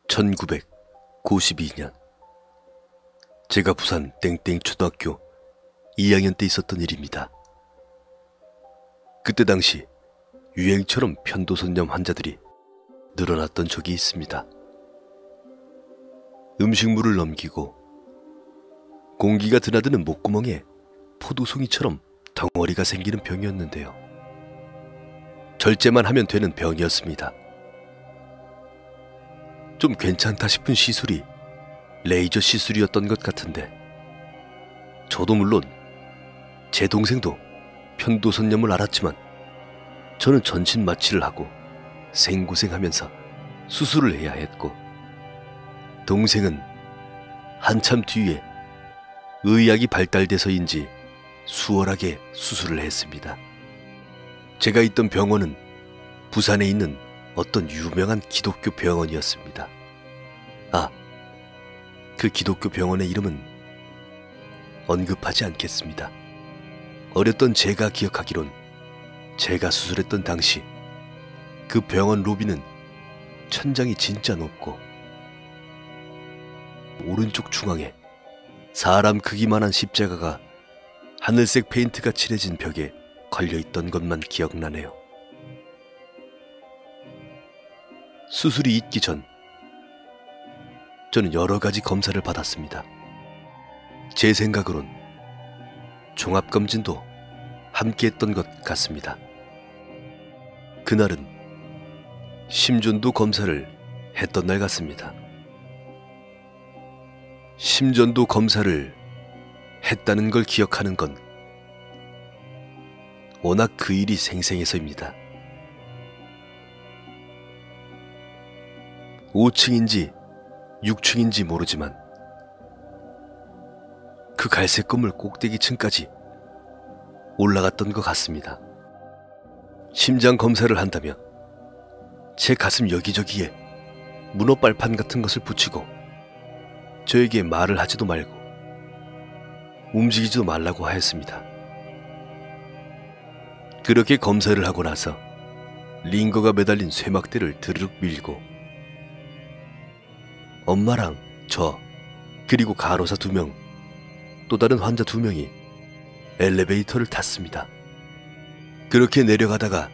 1992년 제가 부산 땡땡 초등학교 2학년 때 있었던 일입니다. 그때 당시 유행처럼 편도선염 환자들이 늘어났던 적이 있습니다. 음식물을 넘기고 공기가 드나드는 목구멍에 포도송이처럼 덩어리가 생기는 병이었는데요. 절제만 하면 되는 병이었습니다. 좀 괜찮다 싶은 시술이 레이저 시술이었던 것 같은데, 저도 물론 제 동생도 편도선염을 앓았지만 저는 전신 마취를 하고 생고생하면서 수술을 해야 했고, 동생은 한참 뒤에 의학이 발달돼서인지 수월하게 수술을 했습니다. 제가 있던 병원은 부산에 있는 어떤 유명한 기독교 병원이었습니다. 그 기독교 병원의 이름은 언급하지 않겠습니다. 어렸던 제가 기억하기론 제가 수술했던 당시 그 병원 로비는 천장이 진짜 높고 오른쪽 중앙에 사람 크기만한 십자가가 하늘색 페인트가 칠해진 벽에 걸려있던 것만 기억나네요. 수술이 있기 전 저는 여러 가지 검사를 받았습니다. 제 생각으론 종합검진도 함께 했던 것 같습니다. 그날은 심전도 검사를 했던 날 같습니다. 심전도 검사를 했다는 걸 기억하는 건 워낙 그 일이 생생해서입니다. 5층인지 6층인지 모르지만 그 갈색 건물 꼭대기층까지 올라갔던 것 같습니다. 심장 검사를 한다며 제 가슴 여기저기에 문어발판 같은 것을 붙이고 저에게 말을 하지도 말고 움직이지도 말라고 하였습니다. 그렇게 검사를 하고 나서 링거가 매달린 쇠막대를 드르륵 밀고 엄마랑 저 그리고 간호사 2명, 또 다른 환자 2명이 엘리베이터를 탔습니다. 그렇게 내려가다가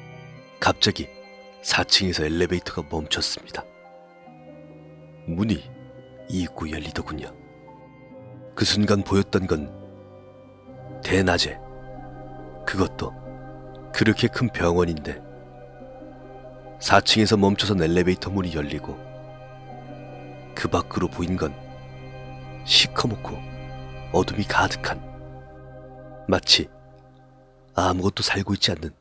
갑자기 4층에서 엘리베이터가 멈췄습니다. 문이 잊고 열리더군요. 그 순간 보였던 건 대낮에, 그것도 그렇게 큰 병원인데 4층에서 멈춰선 엘리베이터 문이 열리고 그 밖으로 보인 건 시커멓고 어둠이 가득한, 마치 아무것도 살고 있지 않는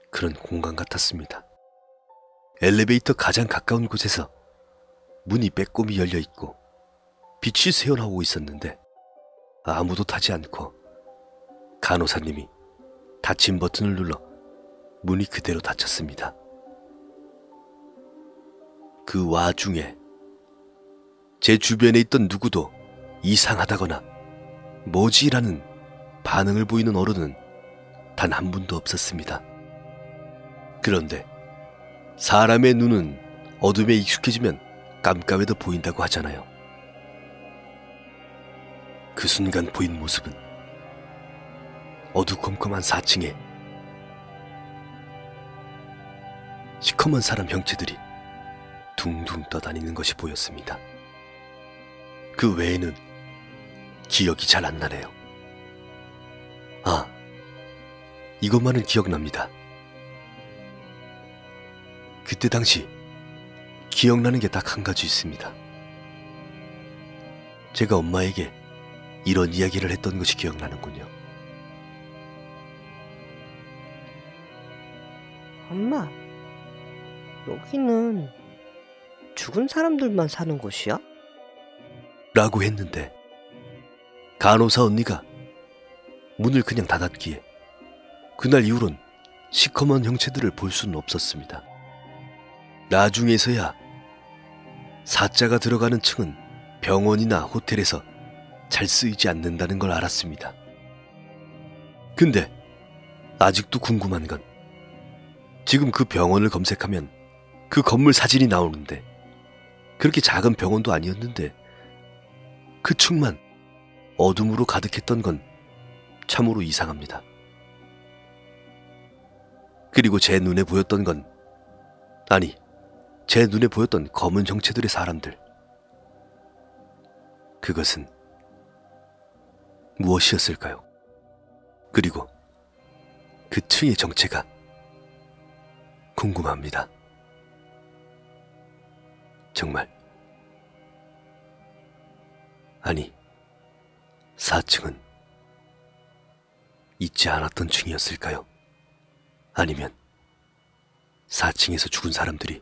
그런 공간 같았습니다. 엘리베이터 가장 가까운 곳에서 문이 빼꼼히 열려 있고 빛이 새어나오고 있었는데 아무도 타지 않고 간호사님이 닫힘 버튼을 눌러 문이 그대로 닫혔습니다. 그 와중에 제 주변에 있던 누구도 이상하다거나 뭐지라는 반응을 보이는 어른은 단 한 분도 없었습니다. 그런데 사람의 눈은 어둠에 익숙해지면 깜깜해도 보인다고 하잖아요. 그 순간 보인 모습은 어두컴컴한 4층에 시커먼 사람 형체들이 둥둥 떠다니는 것이 보였습니다. 그 외에는 기억이 잘 안 나네요. 이것만은 기억납니다. 그때 당시 기억나는 게 딱 한 가지 있습니다. 제가 엄마에게 이런 이야기를 했던 것이 기억나는군요. 엄마, 여기는 죽은 사람들만 사는 곳이야? 라고 했는데 간호사 언니가 문을 그냥 닫았기에 그날 이후론 시커먼 형체들을 볼 수는 없었습니다. 나중에서야 사자가 들어가는 층은 병원이나 호텔에서 잘 쓰이지 않는다는 걸 알았습니다. 근데 아직도 궁금한 건 지금 그 병원을 검색하면 그 건물 사진이 나오는데 그렇게 작은 병원도 아니었는데 그 층만 어둠으로 가득했던 건 참으로 이상합니다. 그리고 제 눈에 보였던 건, 아니, 제 눈에 보였던 검은 정체들의 사람들. 그것은 무엇이었을까요? 그리고 그 층의 정체가 궁금합니다. 정말. 아니, 4층은 잊지 않았던 층이었을까요? 아니면 4층에서 죽은 사람들이